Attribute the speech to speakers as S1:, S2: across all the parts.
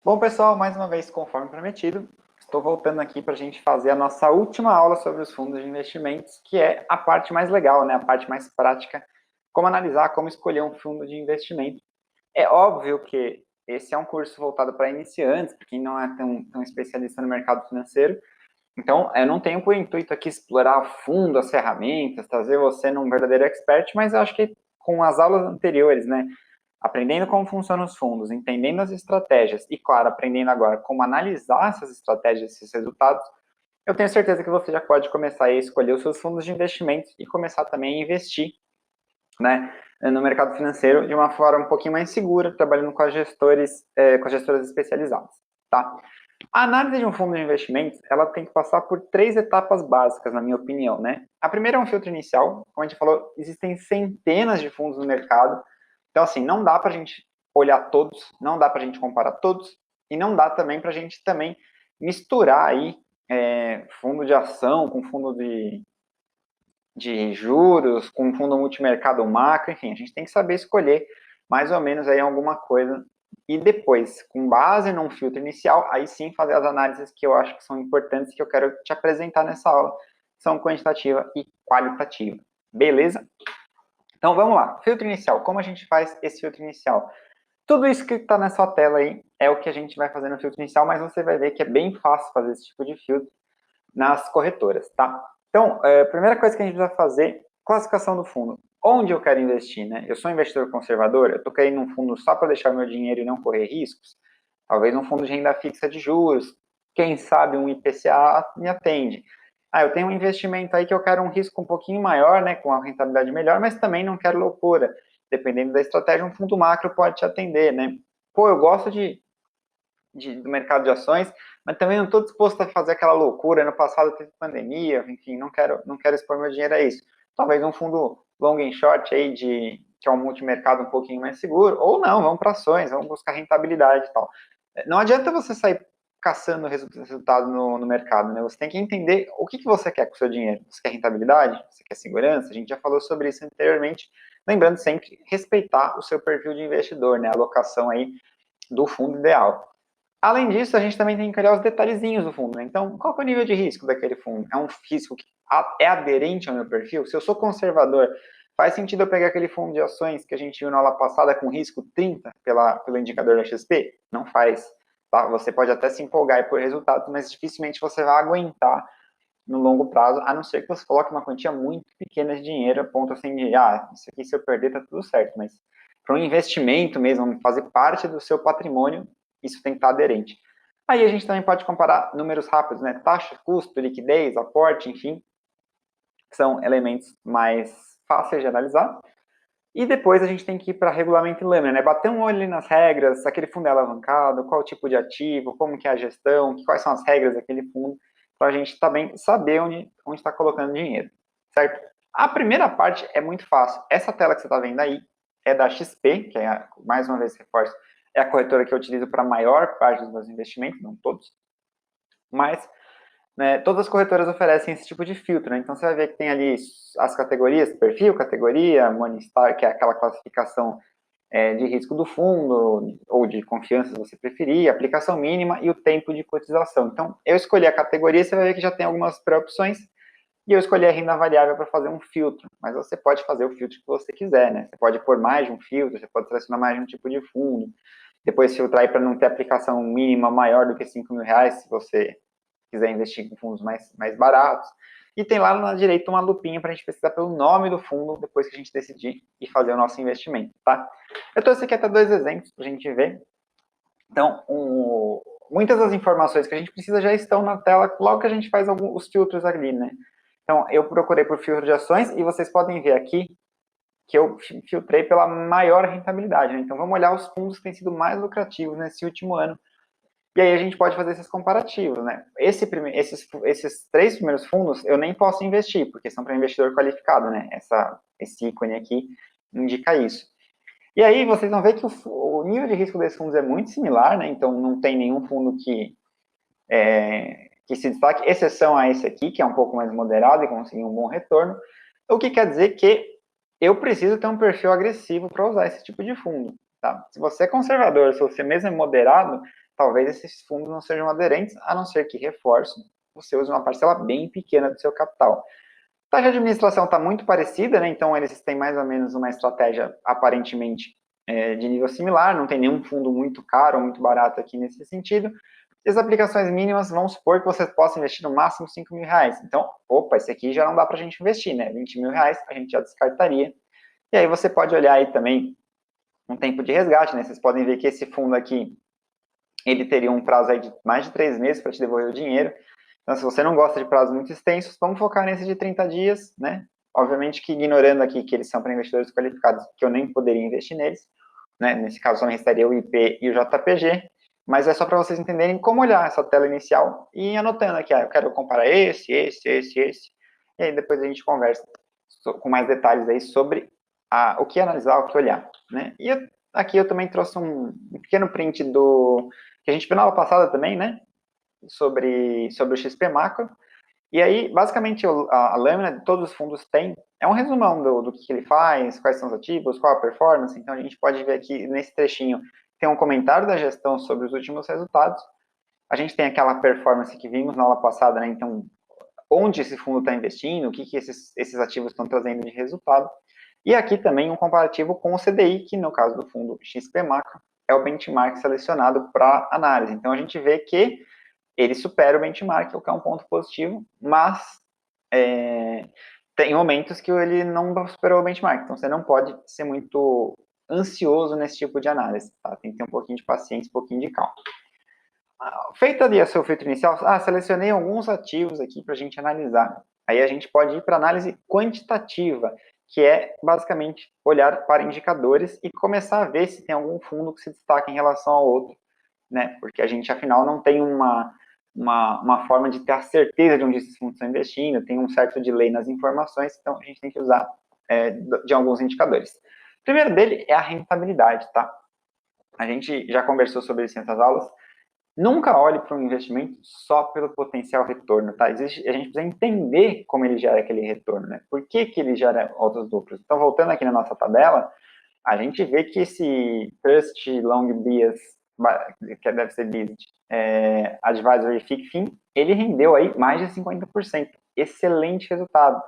S1: Bom, pessoal, mais uma vez, conforme prometido, estou voltando aqui para a gente fazer a nossa última aula sobre os fundos de investimentos, que é a parte mais legal, né? A parte mais prática, como analisar, como escolher um fundo de investimento. É óbvio que esse é um curso voltado para iniciantes, para quem não é tão especialista no mercado financeiro. Então, eu não tenho por intuito aqui explorar a fundo as ferramentas, trazer você num verdadeiro expert, mas eu acho que com as aulas anteriores, né? Aprendendo como funcionam os fundos, entendendo as estratégias e, claro, aprendendo agora como analisar essas estratégias, esses resultados, eu tenho certeza que você já pode começar a escolher os seus fundos de investimentos e começar também a investir, né, no mercado financeiro de uma forma um pouquinho mais segura, trabalhando com com as gestoras especializadas, tá? A análise de um fundo de investimentos, ela tem que passar por três etapas básicas, na minha opinião, né? A primeira é um filtro inicial, como a gente falou, existem centenas de fundos no mercado, então assim, não dá para a gente olhar todos, não dá para a gente comparar todos, e não dá também para a gente também misturar aí fundo de ação com fundo de juros, com fundo multimercado macro, enfim, a gente tem que saber escolher mais ou menos aí alguma coisa e depois, com base num filtro inicial, aí sim fazer as análises que eu acho que são importantes, que eu quero te apresentar nessa aula, são quantitativa e qualitativa. Beleza? Então vamos lá. Filtro inicial. Como a gente faz esse filtro inicial? Tudo isso que está na sua tela aí é o que a gente vai fazer no filtro inicial, mas você vai ver que é bem fácil fazer esse tipo de filtro nas corretoras, tá? Então, a primeira coisa que a gente precisa fazer, classificação do fundo. Onde eu quero investir, né? Eu sou um investidor conservador, eu estou querendo um fundo só para deixar meu dinheiro e não correr riscos. Talvez um fundo de renda fixa de juros. Quem sabe um IPCA me atende. Ah, eu tenho um investimento aí que eu quero um risco um pouquinho maior, né, com uma rentabilidade melhor, mas também não quero loucura. Dependendo da estratégia, um fundo macro pode te atender, né? Pô, eu gosto do mercado de ações, mas também não estou disposto a fazer aquela loucura. No passado teve pandemia, enfim, não quero expor meu dinheiro a isso. Talvez um fundo long and short aí que é um multimercado um pouquinho mais seguro, ou não, vamos para ações, vamos buscar rentabilidade e tal. Não adianta você sair caçando resultado no mercado, né? Você tem que entender o que você quer com o seu dinheiro. Você quer rentabilidade? Você quer segurança? A gente já falou sobre isso anteriormente. Lembrando sempre, respeitar o seu perfil de investidor, né? A alocação aí do fundo ideal. Além disso, a gente também tem que olhar os detalhezinhos do fundo, né? Então, qual é o nível de risco daquele fundo? É um risco que é aderente ao meu perfil? Se eu sou conservador, faz sentido eu pegar aquele fundo de ações que a gente viu na aula passada com risco 30 pelo indicador da XP? Não faz. Tá? Você pode até se empolgar por resultados, mas dificilmente você vai aguentar no longo prazo, a não ser que você coloque uma quantia muito pequena de dinheiro, a ponto assim de, isso aqui se eu perder tá tudo certo, mas para um investimento mesmo, fazer parte do seu patrimônio, isso tem que estar aderente. Aí a gente também pode comparar números rápidos, né? Taxa, custo, liquidez, aporte, enfim, que são elementos mais fáceis de analisar. E depois a gente tem que ir para regulamento e lâmina, né? Bater um olho ali nas regras, aquele fundo é alavancado, qual o tipo de ativo, como que é a gestão, quais são as regras daquele fundo, para a gente também saber onde está colocando dinheiro, certo? A primeira parte é muito fácil. Essa tela que você está vendo aí é da XP, que é, mais uma vez reforço, é a corretora que eu utilizo para a maior parte dos meus investimentos, não todos, mas né, todas as corretoras oferecem esse tipo de filtro, né? Então você vai ver que tem ali as categorias, perfil, categoria, Morningstar, que é aquela classificação de risco do fundo, ou de confiança, se você preferir, aplicação mínima e o tempo de cotização. Então, eu escolhi a categoria, você vai ver que já tem algumas pré-opções, e eu escolhi a renda variável para fazer um filtro, mas você pode fazer o filtro que você quiser, né? Você pode pôr mais de um filtro, você pode selecionar mais de um tipo de fundo, depois filtrar aí para não ter aplicação mínima maior do que R$ 5.000, se você quiser investir com fundos mais baratos. E tem lá na direita uma lupinha para a gente pesquisar pelo nome do fundo depois que a gente decidir e fazer o nosso investimento, tá? Eu trouxe aqui até dois exemplos para a gente ver. Então, muitas das informações que a gente precisa já estão na tela logo que a gente faz os filtros ali, né? Então, eu procurei por filtro de ações e vocês podem ver aqui que eu filtrei pela maior rentabilidade, né? Então, vamos olhar os fundos que têm sido mais lucrativos nesse último ano. E aí a gente pode fazer esses comparativos, né? Esses três primeiros fundos eu nem posso investir, porque são para investidor qualificado, né? Esse ícone aqui indica isso. E aí vocês vão ver que o nível de risco desses fundos é muito similar, né? Então não tem nenhum fundo que se destaque, exceção a esse aqui, que é um pouco mais moderado e conseguiu um bom retorno. O que quer dizer que eu preciso ter um perfil agressivo para usar esse tipo de fundo, tá? Se você é conservador, se você mesmo é moderado, talvez esses fundos não sejam aderentes, a não ser que reforçem, você use uma parcela bem pequena do seu capital. A taxa de administração está muito parecida, né? Então eles têm mais ou menos uma estratégia aparentemente de nível similar, não tem nenhum fundo muito caro ou muito barato aqui nesse sentido. E as aplicações mínimas, vamos supor que você possa investir no máximo R$ 5.000. Então, opa, esse aqui já não dá para a gente investir, né? R$ 20.000 a gente já descartaria. E aí você pode olhar aí também um tempo de resgate, né? Vocês podem ver que esse fundo aqui, ele teria um prazo aí de mais de 3 meses para te devolver o dinheiro. Então, se você não gosta de prazos muito extensos, vamos focar nesse de 30 dias, né? Obviamente que ignorando aqui que eles são para investidores qualificados, que eu nem poderia investir neles, né? Nesse caso, só me restaria o IP e o JPG, mas é só para vocês entenderem como olhar essa tela inicial e ir anotando aqui, eu quero comparar esse, e aí depois a gente conversa com mais detalhes aí sobre o que analisar, o que olhar, né? E aqui eu também trouxe um pequeno print que a gente viu na aula passada também, né? Sobre o XP Macro. E aí, basicamente, a lâmina de todos os fundos tem, é um resumão do que ele faz, quais são os ativos, qual a performance. Então, a gente pode ver aqui, nesse trechinho, tem um comentário da gestão sobre os últimos resultados. A gente tem aquela performance que vimos na aula passada, né? Então, onde esse fundo está investindo, o que esses ativos estão trazendo de resultado. E aqui também um comparativo com o CDI, que no caso do fundo XP Macro, é o benchmark selecionado para análise. Então, a gente vê que ele supera o benchmark, o que é um ponto positivo, mas tem momentos que ele não superou o benchmark, então você não pode ser muito ansioso nesse tipo de análise, tá? Tem que ter um pouquinho de paciência, um pouquinho de calma. Feita ali o seu filtro inicial, selecionei alguns ativos aqui para a gente analisar. Aí a gente pode ir para análise quantitativa, que é basicamente olhar para indicadores e começar a ver se tem algum fundo que se destaca em relação ao outro, né? Porque a gente, afinal, não tem uma forma de ter a certeza de onde esses fundos estão investindo, tem um certo delay nas informações, então a gente tem que usar de alguns indicadores. O primeiro dele é a rentabilidade, tá? A gente já conversou sobre isso em outras aulas. Nunca olhe para um investimento só pelo potencial retorno, tá? A gente precisa entender como ele gera aquele retorno, né? Por que ele gera altos lucros? Então, voltando aqui na nossa tabela, a gente vê que esse Trust Long Bias, que deve ser BISD, Advisory FICFIN, ele rendeu aí mais de 50%. Excelente resultado.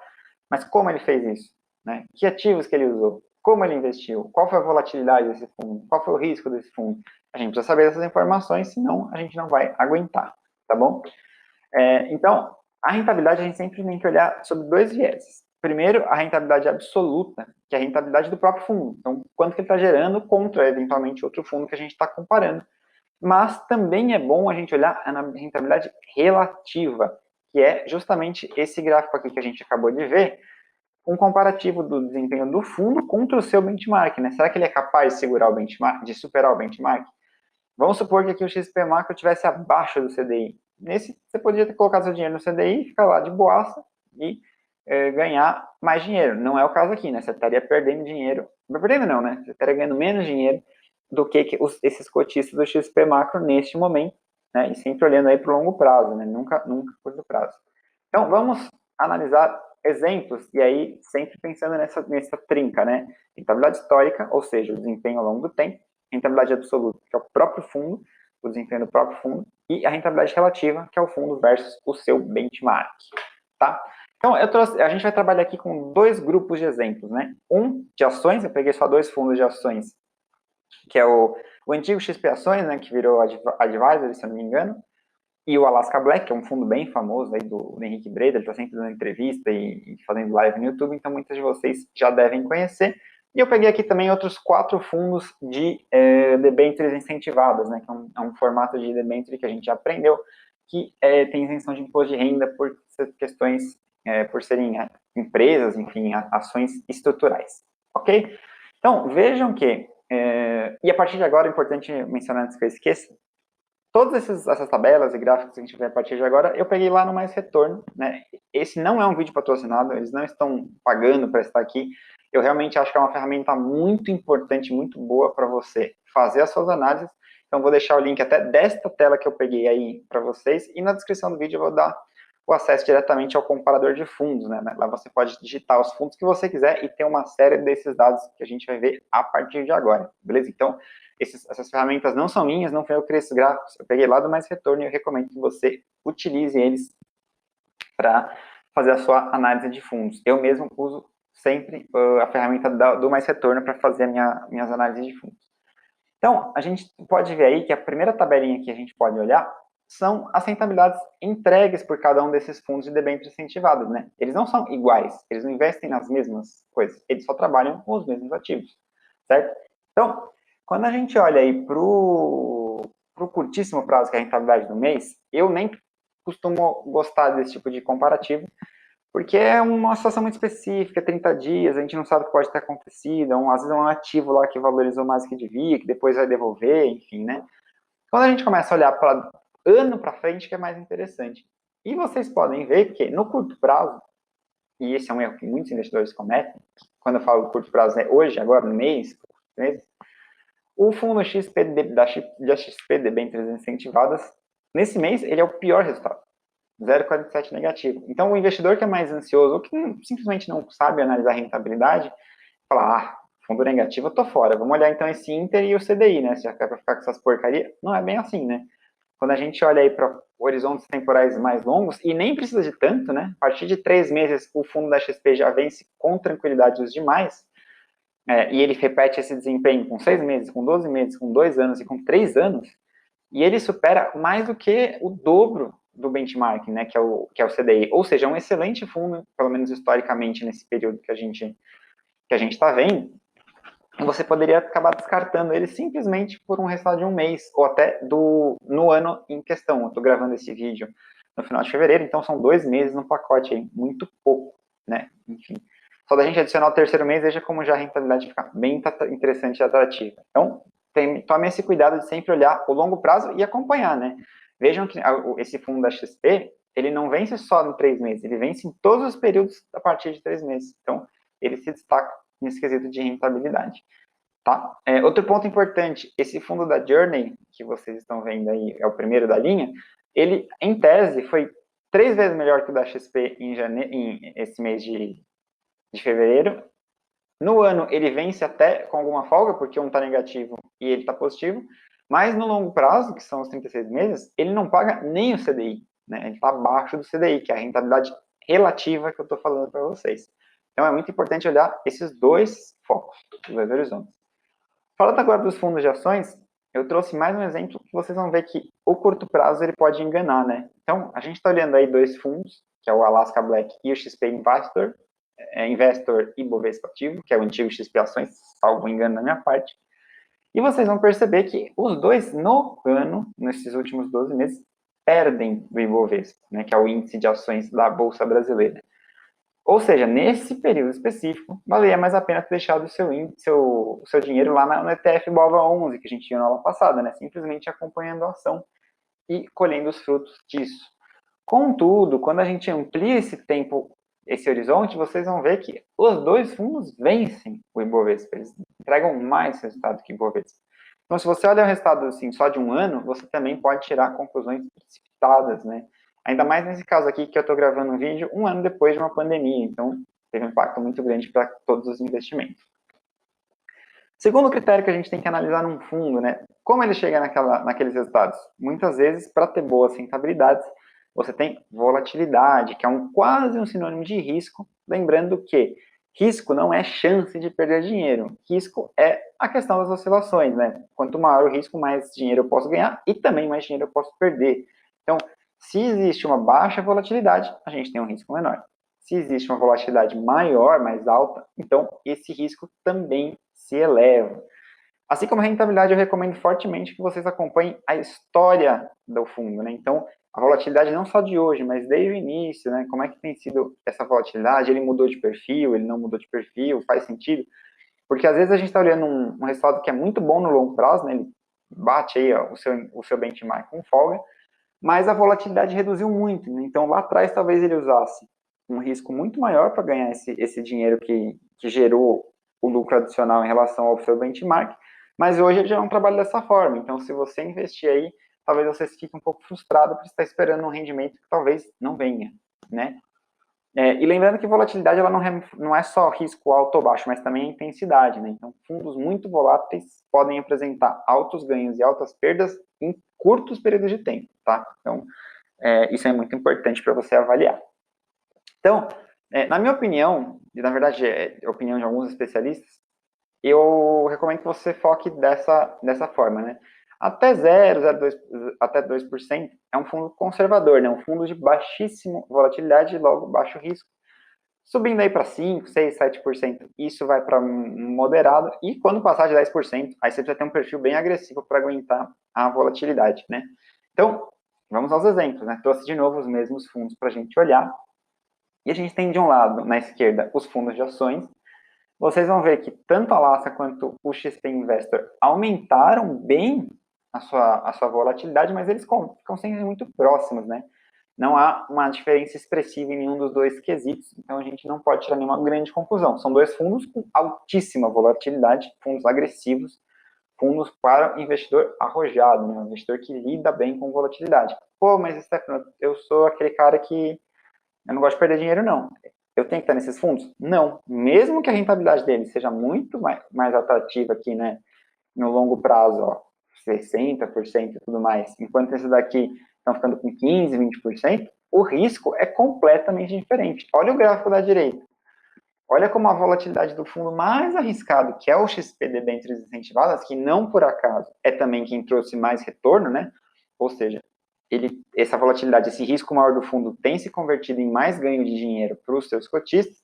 S1: Mas como ele fez isso? Né? Que ativos que ele usou? Como ele investiu? Qual foi a volatilidade desse fundo? Qual foi o risco desse fundo? A gente precisa saber dessas informações, senão a gente não vai aguentar, tá bom? Então, a rentabilidade a gente sempre tem que olhar sobre dois vieses. Primeiro, a rentabilidade absoluta, que é a rentabilidade do próprio fundo. Então, quanto que ele está gerando contra, eventualmente, outro fundo que a gente está comparando. Mas também é bom a gente olhar a rentabilidade relativa, que é justamente esse gráfico aqui que a gente acabou de ver, um comparativo do desempenho do fundo contra o seu benchmark, né? Será que ele é capaz de segurar o benchmark, de superar o benchmark? Vamos supor que aqui o XP Macro estivesse abaixo do CDI. Nesse, você poderia ter colocado seu dinheiro no CDI, ficar lá de boaça e ganhar mais dinheiro. Não é o caso aqui, né? Você estaria perdendo dinheiro. Não perdendo não, né? Você estaria ganhando menos dinheiro do que esses cotistas do XP Macro neste momento, né? E sempre olhando aí para o longo prazo, né? Nunca curto prazo. Então, vamos analisar exemplos, e aí sempre pensando nessa trinca, né? Rentabilidade histórica, ou seja, o desempenho ao longo do tempo, rentabilidade absoluta, que é o próprio fundo, o desempenho do próprio fundo, e a rentabilidade relativa, que é o fundo versus o seu benchmark, tá? Então, a gente vai trabalhar aqui com dois grupos de exemplos, né? Um de ações, eu peguei só dois fundos de ações, que é o antigo XP Ações, né, que virou Advisory, se eu não me engano, e o Alaska Black, que é um fundo bem famoso aí do Henrique Breda, ele está sempre dando entrevista e fazendo live no YouTube, então muitos de vocês já devem conhecer. E eu peguei aqui também outros 4 fundos de debêntures incentivadas, né, que é um formato de debênture que a gente já aprendeu, que tem isenção de imposto de renda por questões, por serem empresas, enfim, ações estruturais, ok? Então, vejam que, e a partir de agora, é importante mencionar antes que eu esqueça, todas essas tabelas e gráficos que a gente vê a partir de agora, eu peguei lá no Mais Retorno, né? Esse não é um vídeo patrocinado, eles não estão pagando para estar aqui. Eu realmente acho que é uma ferramenta muito importante, muito boa para você fazer as suas análises. Então, vou deixar o link até desta tela que eu peguei aí para vocês, e na descrição do vídeo eu vou dar o acesso diretamente ao comparador de fundos, né? Lá você pode digitar os fundos que você quiser e ter uma série desses dados que a gente vai ver a partir de agora, beleza? Então, Essas ferramentas não são minhas, não foi eu que criei esses gráficos, eu peguei lá do Mais Retorno e eu recomendo que você utilize eles para fazer a sua análise de fundos. Eu mesmo uso sempre a ferramenta do Mais Retorno para fazer minhas análises de fundos. Então, a gente pode ver aí que a primeira tabelinha que a gente pode olhar são as rentabilidades entregues por cada um desses fundos de debêntures incentivados, né? Eles não são iguais, eles não investem nas mesmas coisas, eles só trabalham com os mesmos ativos, certo? Então, quando a gente olha aí para o curtíssimo prazo, que é a rentabilidade do mês, eu nem costumo gostar desse tipo de comparativo, porque é uma situação muito específica, 30 dias, a gente não sabe o que pode ter acontecido, às vezes é um ativo lá que valorizou mais do que devia, que depois vai devolver, enfim, né? Quando a gente começa a olhar para ano para frente, que é mais interessante. E vocês podem ver que no curto prazo, e esse é um erro que muitos investidores cometem, quando eu falo curto prazo, é hoje, agora, no mês, o fundo XP da XP debêntures incentivadas, nesse mês, ele é o pior resultado. 0,47 negativo. Então, o investidor que é mais ansioso, ou que simplesmente não sabe analisar a rentabilidade, fala, fundo negativo, eu tô fora. Vamos olhar então esse Inter e o CDI, né? Se já quer para ficar com essas porcarias, não é bem assim, né? Quando a gente olha aí para horizontes temporais mais longos, e nem precisa de tanto, né? A partir de 3 meses, o fundo da XP já vence com tranquilidade os demais, e ele repete esse desempenho com 6 meses, com 12 meses, com 2 anos e com 3 anos, e ele supera mais do que o dobro do benchmark, né, que é o CDI. Ou seja, é um excelente fundo, pelo menos historicamente, nesse período que a gente está vendo. E você poderia acabar descartando ele simplesmente por um resultado de um mês, ou até no ano em questão. Eu estou gravando esse vídeo no final de fevereiro, então são 2 meses no pacote aí, muito pouco, né? Enfim, só da gente adicionar o terceiro mês, veja como já a rentabilidade fica bem interessante e atrativa. Então, tome esse cuidado de sempre olhar o longo prazo e acompanhar, né? Vejam que esse fundo da XP, ele não vence só no 3 meses, ele vence em todos os períodos a partir de 3 meses. Então, ele se destaca nesse quesito de rentabilidade. Tá? Outro ponto importante, esse fundo da Journey, que vocês estão vendo aí, é o primeiro da linha, ele, em tese, foi 3 vezes melhor que o da XP esse mês de fevereiro. No ano, ele vence até com alguma folga, porque um está negativo e ele está positivo, mas no longo prazo, que são os 36 meses, ele não paga nem o CDI, né? Ele está abaixo do CDI, que é a rentabilidade relativa que eu estou falando para vocês. Então, é muito importante olhar esses dois focos, os dois horizontes. Falando agora dos fundos de ações, eu trouxe mais um exemplo que vocês vão ver que o curto prazo ele pode enganar, né? Então, a gente está olhando aí 2 fundos, que é o Alaska Black e o XP Investor e Bovespa Ativo, que é o antigo XP Ações, salvo engano da minha parte. E vocês vão perceber que os dois, no ano, nesses últimos 12 meses, perdem do Ibovespa, né, que é o índice de ações da Bolsa Brasileira. Ou seja, nesse período específico, valia mais a pena ter deixado o seu dinheiro lá no ETF BOVA 11, que a gente tinha na aula passada, né? Simplesmente acompanhando a ação e colhendo os frutos disso. Contudo, quando a gente amplia esse tempo, esse horizonte, vocês vão ver que os dois fundos vencem o Ibovespa, eles entregam mais resultado que o Ibovespa. Então, se você olha o resultado assim, só de um ano, você também pode tirar conclusões precipitadas, né? Ainda mais nesse caso aqui que eu estou gravando um vídeo um ano depois de uma pandemia, então teve um impacto muito grande para todos os investimentos. Segundo critério que a gente tem que analisar num fundo, né? Como ele chega naqueles resultados? Muitas vezes, para ter boas rentabilidades, você tem volatilidade, que é quase um sinônimo de risco, lembrando que risco não é chance de perder dinheiro, risco é a questão das oscilações, né? Quanto maior o risco, mais dinheiro eu posso ganhar e também mais dinheiro eu posso perder. Então, se existe uma baixa volatilidade, a gente tem um risco menor. Se existe uma volatilidade maior, mais alta, então esse risco também se eleva. Assim como a rentabilidade, eu recomendo fortemente que vocês acompanhem a história do fundo, né? Então, a volatilidade não só de hoje, mas desde o início, né? Como é que tem sido essa volatilidade? Ele mudou de perfil, ele não mudou de perfil, faz sentido? Porque às vezes a gente está olhando um resultado que é muito bom no longo prazo, né? Ele bate aí ó, o seu benchmark com folga, mas a volatilidade reduziu muito, né? Então lá atrás talvez ele usasse um risco muito maior para ganhar esse dinheiro que gerou o lucro adicional em relação ao seu benchmark, mas hoje ele já não trabalha dessa forma. Então, se você investir aí, talvez você fique um pouco frustrado por estar esperando um rendimento que talvez não venha, né? E lembrando que volatilidade ela não é só risco alto ou baixo, mas também a intensidade, né? Então, fundos muito voláteis podem apresentar altos ganhos e altas perdas em curtos períodos de tempo, tá? Então, isso é muito importante para você avaliar. Então, na minha opinião, e na verdade é a opinião de alguns especialistas, eu recomendo que você foque dessa forma, né? Até 0,02, até 2% é um fundo conservador, né? Um fundo de baixíssima volatilidade e logo baixo risco. Subindo aí para 5, 6, 7%, isso vai para moderado. E quando passar de 10%, aí você precisa ter um perfil bem agressivo para aguentar a volatilidade, né? Então, vamos aos exemplos, né? Trouxe de novo os mesmos fundos para a gente olhar. E a gente tem de um lado, na esquerda, os fundos de ações. Vocês vão ver que tanto a Alaska quanto o XP Investor aumentaram bem a sua volatilidade, mas eles ficam sempre muito próximos, né? Não há uma diferença expressiva em nenhum dos dois quesitos, então a gente não pode tirar nenhuma grande conclusão. São dois fundos com altíssima volatilidade, fundos agressivos, fundos para investidor arrojado, né? Um investidor que lida bem com volatilidade. Pô, mas Stefano, eu sou aquele cara que eu não gosto de perder dinheiro, não. Eu tenho que estar nesses fundos? Não. Mesmo que a rentabilidade deles seja muito mais atrativa aqui, né, no longo prazo, ó, 60% e tudo mais, enquanto esses daqui estão ficando com 15%, 20%, o risco é completamente diferente. Olha o gráfico da direita. Olha como a volatilidade do fundo mais arriscado, que é o XP Debêntures Incentivadas, que não por acaso é também quem trouxe mais retorno, né? Ou seja, essa volatilidade, esse risco maior do fundo tem se convertido em mais ganho de dinheiro para os seus cotistas.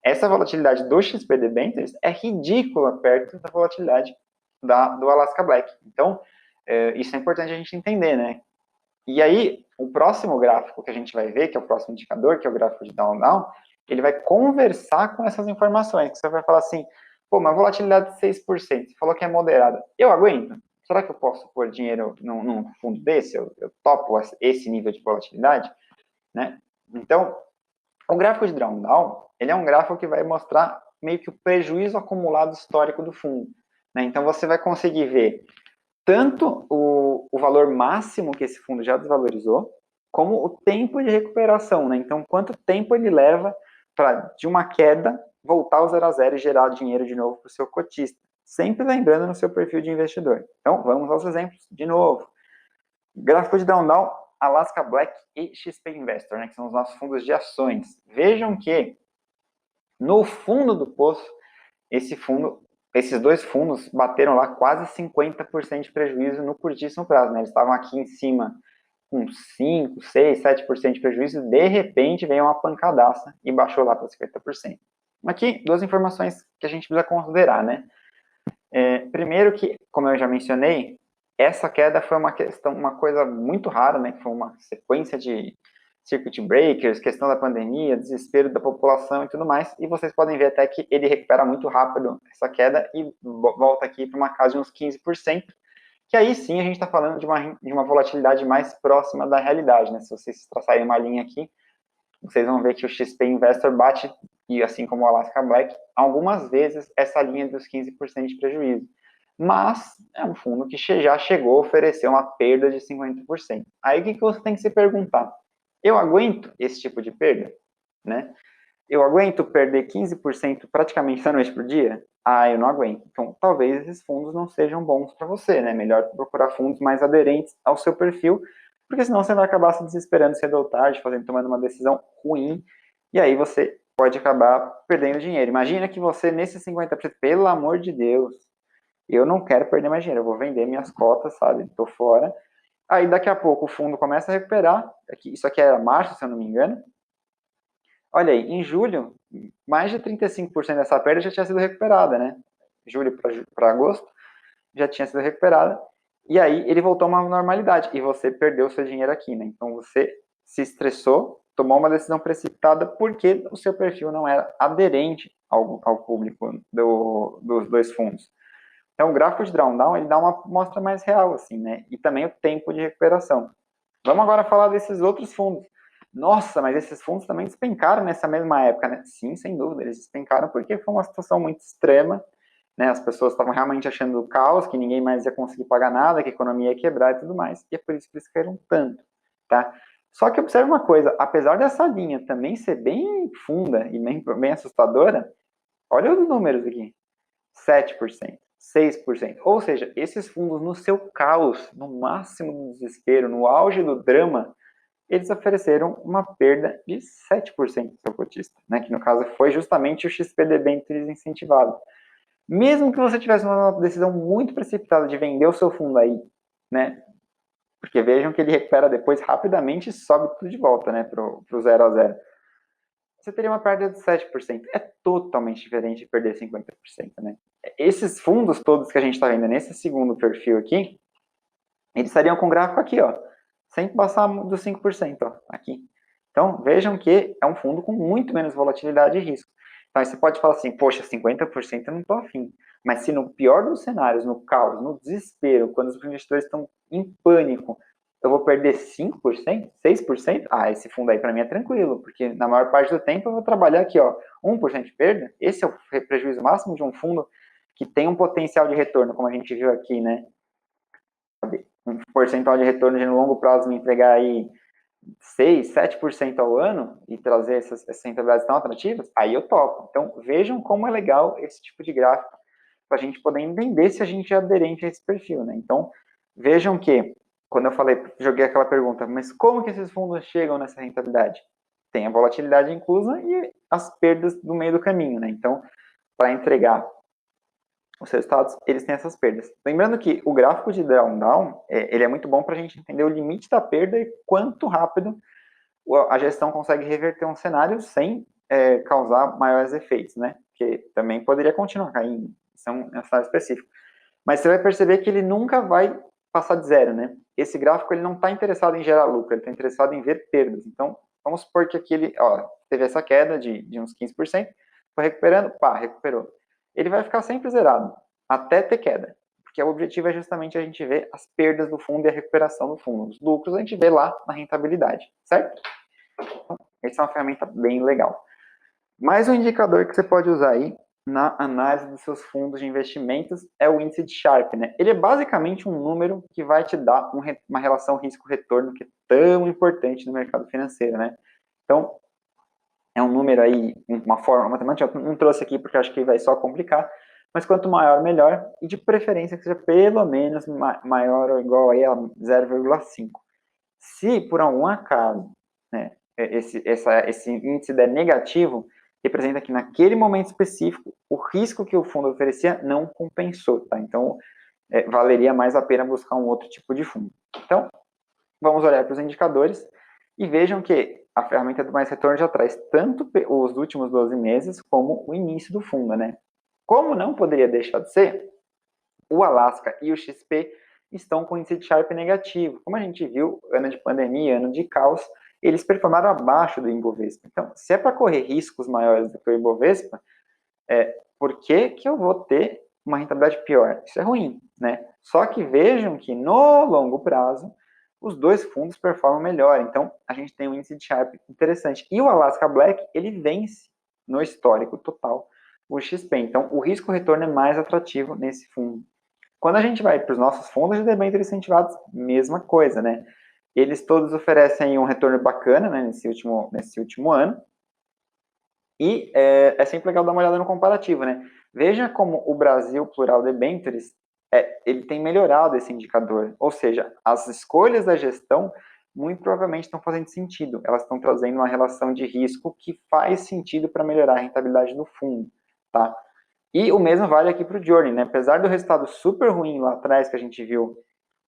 S1: Essa volatilidade do XP Debêntures é ridícula perto da volatilidade do Alaska Black. Então, isso é importante a gente entender, né? E aí, o próximo gráfico que a gente vai ver, que é o próximo indicador, que é o gráfico de down-down, ele vai conversar com essas informações, que você vai falar assim, pô, mas volatilidade de 6%, você falou que é moderada, eu aguento? Será que eu posso pôr dinheiro num fundo desse? Eu topo esse nível de volatilidade? Né? Então, o gráfico de down-down, ele é um gráfico que vai mostrar meio que o prejuízo acumulado histórico do fundo. Né? Então, você vai conseguir ver tanto o valor máximo que esse fundo já desvalorizou, como o tempo de recuperação, né? Então, quanto tempo ele leva para, de uma queda, voltar ao 0 a 0 e gerar dinheiro de novo para o seu cotista. Sempre lembrando no seu perfil de investidor. Então, vamos aos exemplos de novo. Gráfico de down-down, Alaska Black e XP Investor, né? Que são os nossos fundos de ações. Vejam que, no fundo do poço, esses dois fundos bateram lá quase 50% de prejuízo no curtíssimo prazo, né? Eles estavam aqui em cima com 5, 6, 7% de prejuízo, de repente veio uma pancadaça e baixou lá para 50%. Aqui, duas informações que a gente precisa considerar, né? Primeiro que, como eu já mencionei, essa queda foi uma coisa muito rara, né? Que foi uma sequência de circuit breakers, questão da pandemia, desespero da população e tudo mais, e vocês podem ver até que ele recupera muito rápido essa queda e volta aqui para uma casa de uns 15%, que aí sim a gente está falando de uma volatilidade mais próxima da realidade, né? Se vocês traçarem uma linha aqui, vocês vão ver que o XP Investor bate, e assim como o Alaska Black, algumas vezes essa linha dos 15% de prejuízo. Mas é um fundo que já chegou a oferecer uma perda de 50%. Aí o que você tem que se perguntar? Eu aguento esse tipo de perda? Né? Eu aguento perder 15% praticamente da noite para o dia? Ah, eu não aguento. Então, talvez esses fundos não sejam bons para você, né? Melhor procurar fundos mais aderentes ao seu perfil, porque senão você vai acabar se desesperando cedo ou tarde, tomando uma decisão ruim, e aí você pode acabar perdendo dinheiro. Imagina que você, nesses 50%, pelo amor de Deus, eu não quero perder mais dinheiro, eu vou vender minhas cotas, sabe? Tô fora. Aí daqui a pouco o fundo começa a recuperar, isso aqui era março, se eu não me engano. Olha aí, em julho, mais de 35% dessa perda já tinha sido recuperada, né? Julho para agosto já tinha sido recuperada. E aí ele voltou a uma normalidade. E você perdeu seu dinheiro aqui, né? Então você se estressou, tomou uma decisão precipitada porque o seu perfil não era aderente ao público dos dois fundos. Então o gráfico de drawdown, ele dá uma mostra mais real, assim, né? E também o tempo de recuperação. Vamos agora falar desses outros fundos. Nossa, mas esses fundos também despencaram nessa mesma época, né? Sim, sem dúvida, eles despencaram porque foi uma situação muito extrema, né? As pessoas estavam realmente achando o caos, que ninguém mais ia conseguir pagar nada, que a economia ia quebrar e tudo mais, e é por isso que eles caíram tanto, tá? Só que observe uma coisa, apesar dessa linha também ser bem funda e bem assustadora, olha os números aqui. 7%, 6%. Ou seja, esses fundos no seu caos, no máximo do desespero, no auge do drama, eles ofereceram uma perda de 7% do seu cotista, né? Que no caso foi justamente o XP debêntures incentivado. Mesmo que você tivesse uma decisão muito precipitada de vender o seu fundo aí, né? Porque vejam que ele recupera depois rapidamente e sobe tudo de volta, né? Para o 0 a 0. Você teria uma perda de 7%. É totalmente diferente de perder 50%, né? Esses fundos todos que a gente está vendo nesse segundo perfil aqui, eles estariam com gráfico aqui, ó, sem passar dos 5%, ó, aqui. Então, vejam que é um fundo com muito menos volatilidade e risco. Então, aí você pode falar assim, poxa, 50% eu não estou afim. Mas se no pior dos cenários, no caos, no desespero, quando os investidores estão em pânico, eu vou perder 5%, 6%? Ah, esse fundo aí para mim é tranquilo, porque na maior parte do tempo eu vou trabalhar aqui, ó, 1% de perda. Esse é o prejuízo máximo de um fundo que tem um potencial de retorno, como a gente viu aqui, né? Um percentual de retorno de no longo prazo me entregar aí 6, 7% ao ano e trazer essas rentabilidades tão atrativas, aí eu topo. Então, vejam como é legal esse tipo de gráfico para a gente poder entender se a gente é aderente a esse perfil, né? Então, vejam que, quando eu falei, joguei aquela pergunta, mas como que esses fundos chegam nessa rentabilidade? Tem a volatilidade inclusa e as perdas do meio do caminho, né? Então, para entregar os resultados, eles têm essas perdas. Lembrando que o gráfico de down, ele é muito bom para a gente entender o limite da perda e quanto rápido a gestão consegue reverter um cenário sem causar maiores efeitos, né? Que também poderia continuar caindo, isso é um cenário específico. Mas você vai perceber que ele nunca vai passar de zero, né? Esse gráfico ele não está interessado em gerar lucro, ele está interessado em ver perdas. Então, vamos supor que aqui ele teve essa queda de uns 15%, foi recuperando, pá, recuperou. Ele vai ficar sempre zerado, até ter queda. Porque o objetivo é justamente a gente ver as perdas do fundo e a recuperação do fundo. Os lucros a gente vê lá na rentabilidade, certo? Então, essa é uma ferramenta bem legal. Mais um indicador que você pode usar aí na análise dos seus fundos de investimentos é o índice de Sharpe, né? Ele é basicamente um número que vai te dar uma relação risco-retorno que é tão importante no mercado financeiro, né? Então, é um número aí, uma forma matemática, eu não trouxe aqui porque acho que vai só complicar, mas quanto maior, melhor, e de preferência que seja pelo menos maior ou igual aí a 0,5. Se por algum acaso, né, esse índice der negativo, representa que naquele momento específico o risco que o fundo oferecia não compensou, tá? Então, valeria mais a pena buscar um outro tipo de fundo. Então, vamos olhar para os indicadores e vejam que a ferramenta do Mais Retorno já traz tanto os últimos 12 meses como o início do fundo, né? Como não poderia deixar de ser, o Alaska e o XP estão com índice de Sharpe negativo. Como a gente viu, ano de pandemia, ano de caos, eles performaram abaixo do Ibovespa. Então, se é para correr riscos maiores do que o Ibovespa, por que eu vou ter uma rentabilidade pior? Isso é ruim, né? Só que vejam que no longo prazo, os dois fundos performam melhor. Então, a gente tem um índice de Sharpe interessante. E o Alaska Black, ele vence no histórico total o XP. Então, o risco-retorno é mais atrativo nesse fundo. Quando a gente vai para os nossos fundos de debêntures incentivados, mesma coisa, né? Eles todos oferecem um retorno bacana, né, nesse último ano. E é sempre legal dar uma olhada no comparativo, né? Veja como o Brasil Plural Debêntures, ele tem melhorado esse indicador. Ou seja, as escolhas da gestão muito provavelmente estão fazendo sentido. Elas estão trazendo uma relação de risco que faz sentido para melhorar a rentabilidade do fundo, tá? E o mesmo vale aqui para o Journey, né? Apesar do resultado super ruim lá atrás que a gente viu,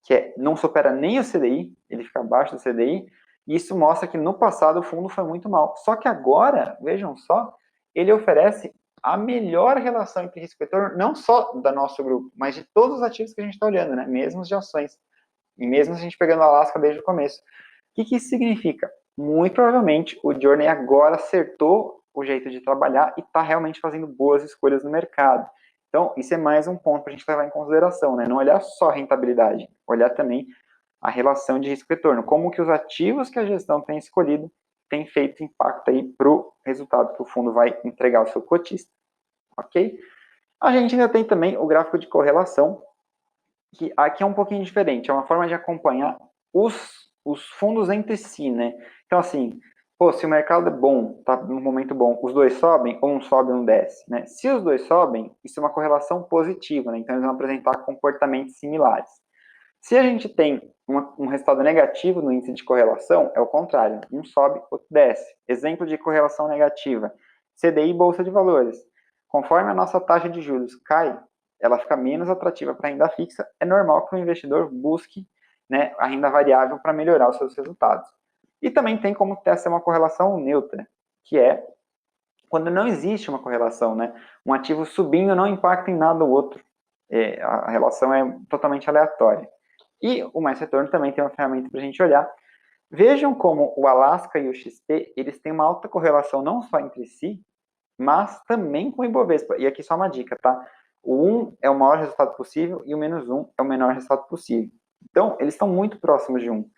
S1: que não supera nem o CDI, ele fica abaixo do CDI, e isso mostra que no passado o fundo foi muito mal. Só que agora, vejam só, ele oferece a melhor relação entre risco e retorno, não só do nosso grupo, mas de todos os ativos que a gente está olhando, né? Mesmo os de ações. E mesmo a gente pegando a Alaska desde o começo. O que isso significa? Muito provavelmente o Journey agora acertou o jeito de trabalhar e está realmente fazendo boas escolhas no mercado. Então, isso é mais um ponto para a gente levar em consideração, né? Não olhar só a rentabilidade, olhar também a relação de risco-retorno, como que os ativos que a gestão tem escolhido têm feito impacto aí para o resultado que o fundo vai entregar ao seu cotista, ok? A gente ainda tem também o gráfico de correlação, que aqui é um pouquinho diferente, é uma forma de acompanhar os os fundos entre si, né? Então, assim, pô, se o mercado é bom, tá num momento bom, os dois sobem, ou um sobe ou um desce, né? Se os dois sobem, isso é uma correlação positiva, né? Então, eles vão apresentar comportamentos similares. Se a gente tem um resultado negativo no índice de correlação, é o contrário. Um sobe, outro desce. Exemplo de correlação negativa. CDI e Bolsa de Valores. Conforme a nossa taxa de juros cai, ela fica menos atrativa para a renda fixa. É normal que o investidor busque, né, a renda variável para melhorar os seus resultados. E também tem como ter essa uma correlação neutra, que é quando não existe uma correlação, né? Um ativo subindo não impacta em nada o outro. A relação é totalmente aleatória. E o Mais Retorno também tem uma ferramenta para a gente olhar. Vejam como o Alasca e o XP, eles têm uma alta correlação não só entre si, mas também com o Ibovespa. E aqui só uma dica, tá? O 1 é o maior resultado possível e o menos 1 é o menor resultado possível. Então, eles estão muito próximos de 1.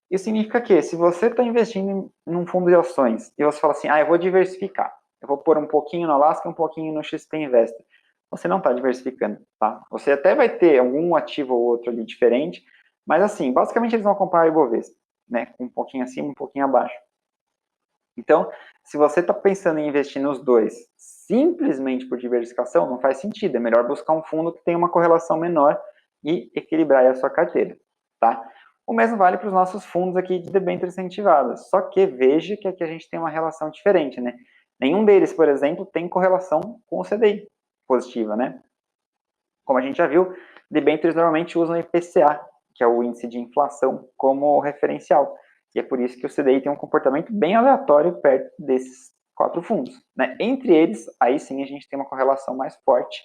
S1: Isso significa que, se você está investindo em um fundo de ações e você fala assim, eu vou diversificar, eu vou pôr um pouquinho no Alasca e um pouquinho no XP Investor, você não está diversificando, tá? Você até vai ter algum ativo ou outro ali diferente, mas assim, basicamente eles vão acompanhar o Ibovespa, né? Um pouquinho acima, um pouquinho abaixo. Então, se você está pensando em investir nos dois simplesmente por diversificação, não faz sentido. É melhor buscar um fundo que tenha uma correlação menor e equilibrar a sua carteira, tá? O mesmo vale para os nossos fundos aqui de debêntures incentivadas. Só que veja que aqui a gente tem uma relação diferente, né? Nenhum deles, por exemplo, tem correlação com o CDI positiva, né? Como a gente já viu, debêntures normalmente usam o IPCA, que é o índice de inflação, como referencial. E é por isso que o CDI tem um comportamento bem aleatório perto desses 4 fundos, né? Entre eles, aí sim a gente tem uma correlação mais forte.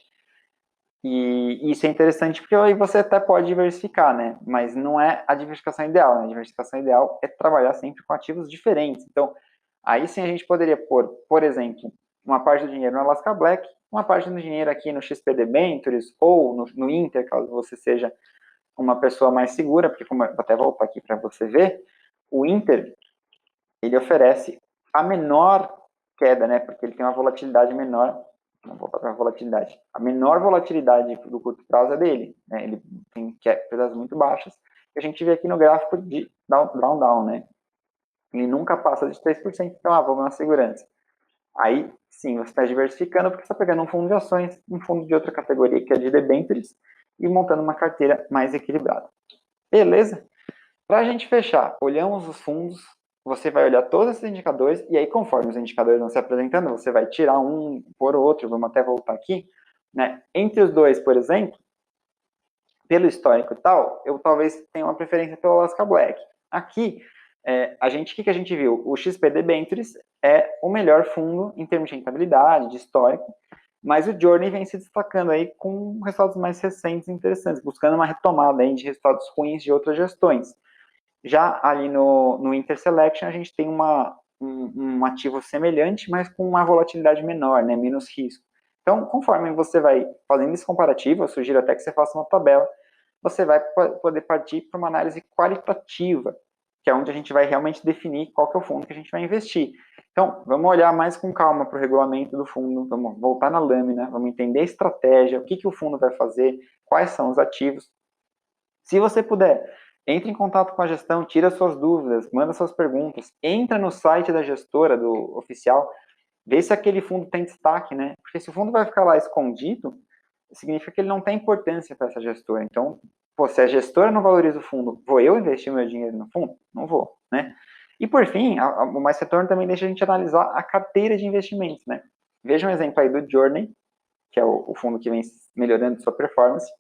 S1: E isso é interessante porque aí você até pode diversificar, né? Mas não é a diversificação ideal, né? A diversificação ideal é trabalhar sempre com ativos diferentes. Então, aí sim a gente poderia pôr, por exemplo, uma parte do dinheiro no Alaska Black, uma parte do dinheiro aqui no XP Debentures ou no Inter, caso você seja uma pessoa mais segura, porque como eu vou até voltar aqui para você ver, o Inter, ele oferece a menor queda, né? Porque ele tem uma volatilidade menor. Vamos voltar para a volatilidade. A menor volatilidade do curto prazo é dele, né? Ele tem quedas muito baixas. E a gente vê aqui no gráfico de down, né? Ele nunca passa de 3%, então vamos na segurança. Aí, sim, você está diversificando porque você está pegando um fundo de ações, um fundo de outra categoria que é de debêntures e montando uma carteira mais equilibrada. Beleza? Para a gente fechar, olhamos os fundos, você vai olhar todos esses indicadores, e aí conforme os indicadores vão se apresentando, você vai tirar um por outro, vamos até voltar aqui, né? Entre os dois, por exemplo, pelo histórico e tal, eu talvez tenha uma preferência pelo Alaska Black. Aqui, o que a gente viu? O XP Debentures é o melhor fundo em termos de rentabilidade, de histórico, mas o Journey vem se destacando aí com resultados mais recentes e interessantes, buscando uma retomada aí de resultados ruins de outras gestões. Já ali no Interselection, a gente tem um ativo semelhante, mas com uma volatilidade menor, né, menos risco. Então, conforme você vai fazendo esse comparativo, eu sugiro até que você faça uma tabela, você vai poder partir para uma análise qualitativa, que é onde a gente vai realmente definir qual que é o fundo que a gente vai investir. Então, vamos olhar mais com calma para o regulamento do fundo, vamos voltar na lâmina, vamos entender a estratégia, o que o fundo vai fazer, quais são os ativos. Se você puder, entre em contato com a gestão, tira suas dúvidas, manda suas perguntas, entra no site da gestora, do oficial, vê se aquele fundo tem destaque, né? Porque se o fundo vai ficar lá escondido, significa que ele não tem importância para essa gestora. Então, se a gestora não valoriza o fundo, vou eu investir meu dinheiro no fundo? Não vou, né? E por fim, o Mais Retorno também deixa a gente analisar a carteira de investimentos, né? Veja um exemplo aí do Journey, que é o fundo que vem melhorando sua performance.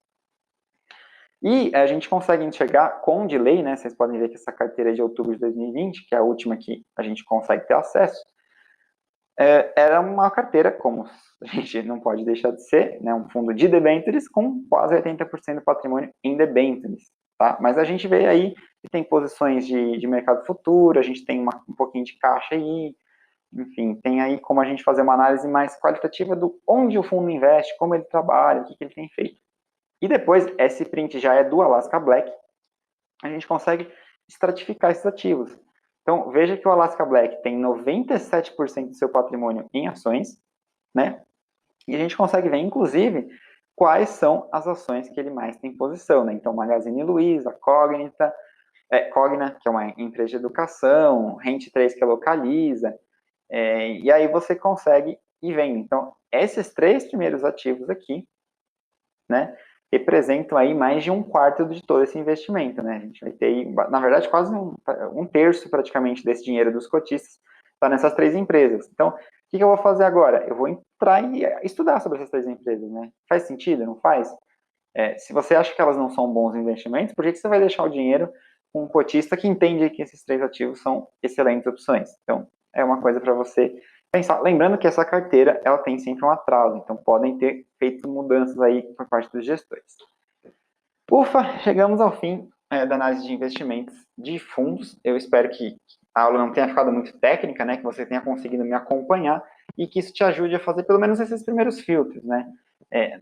S1: E a gente consegue enxergar com delay, né? Vocês podem ver que essa carteira é de outubro de 2020, que é a última que a gente consegue ter acesso, era uma carteira, como a gente não pode deixar de ser, né, um fundo de debêntures com quase 80% do patrimônio em debêntures, tá? Mas a gente vê aí que tem posições de mercado futuro, a gente tem um pouquinho de caixa aí, enfim, tem aí como a gente fazer uma análise mais qualitativa do onde o fundo investe, como ele trabalha, o que ele tem feito. E depois, esse print já é do Alaska Black, a gente consegue estratificar esses ativos. Então, veja que o Alaska Black tem 97% do seu patrimônio em ações, né? E a gente consegue ver, inclusive, quais são as ações que ele mais tem posição, né? Então, Magazine Luiza, Cognita, Cogna, que é uma empresa de educação, Rent3, que é Localiza, e aí você consegue ir vendo. Então, esses 3 primeiros ativos aqui, né, representam aí mais de 1/4 de todo esse investimento, né? A gente vai ter, na verdade, quase um terço praticamente desse dinheiro dos cotistas está nessas 3 empresas. Então, o que eu vou fazer agora? Eu vou entrar e estudar sobre essas 3 empresas, né? Faz sentido? Não faz? Se você acha que elas não são bons investimentos, por que você vai deixar o dinheiro com um cotista que entende que esses 3 ativos são excelentes opções? Então, é uma coisa para você pensar. Lembrando que essa carteira, ela tem sempre um atraso, então podem ter feito mudanças aí por parte dos gestores. Ufa, chegamos ao fim da análise de investimentos de fundos. Eu espero que a aula não tenha ficado muito técnica, né, que você tenha conseguido me acompanhar e que isso te ajude a fazer pelo menos esses primeiros filtros, né?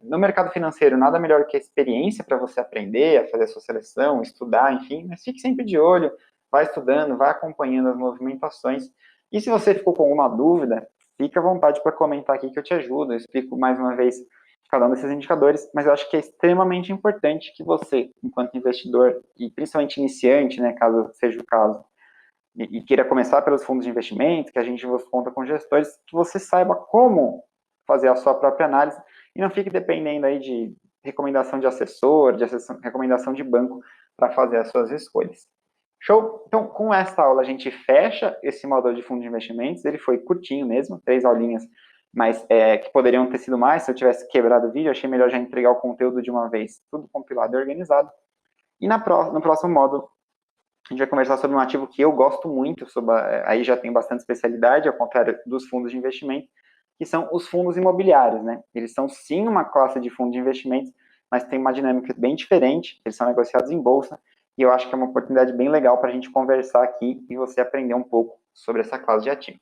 S1: No mercado financeiro, nada melhor que a experiência para você aprender, a fazer a sua seleção, estudar, enfim, mas fique sempre de olho, vai estudando, vai acompanhando as movimentações. E se você ficou com alguma dúvida, fique à vontade para comentar aqui que eu te ajudo, eu explico mais uma vez cada um desses indicadores, mas eu acho que é extremamente importante que você, enquanto investidor, e principalmente iniciante, né, caso seja o caso, e queira começar pelos fundos de investimento, que a gente conta com gestores, que você saiba como fazer a sua própria análise e não fique dependendo aí de recomendação de assessor, recomendação de banco para fazer as suas escolhas. Show? Então, com essa aula, a gente fecha esse módulo de fundo de investimentos. Ele foi curtinho mesmo, 3 aulinhas, mas que poderiam ter sido mais se eu tivesse quebrado o vídeo. Achei melhor já entregar o conteúdo de uma vez, tudo compilado e organizado. E no próximo módulo, a gente vai conversar sobre um ativo que eu gosto muito, aí já tem bastante especialidade, ao contrário dos fundos de investimento, que são os fundos imobiliários, né? Eles são sim uma classe de fundo de investimentos, mas tem uma dinâmica bem diferente, eles são negociados em bolsa, e eu acho que é uma oportunidade bem legal para a gente conversar aqui e você aprender um pouco sobre essa classe de ativo.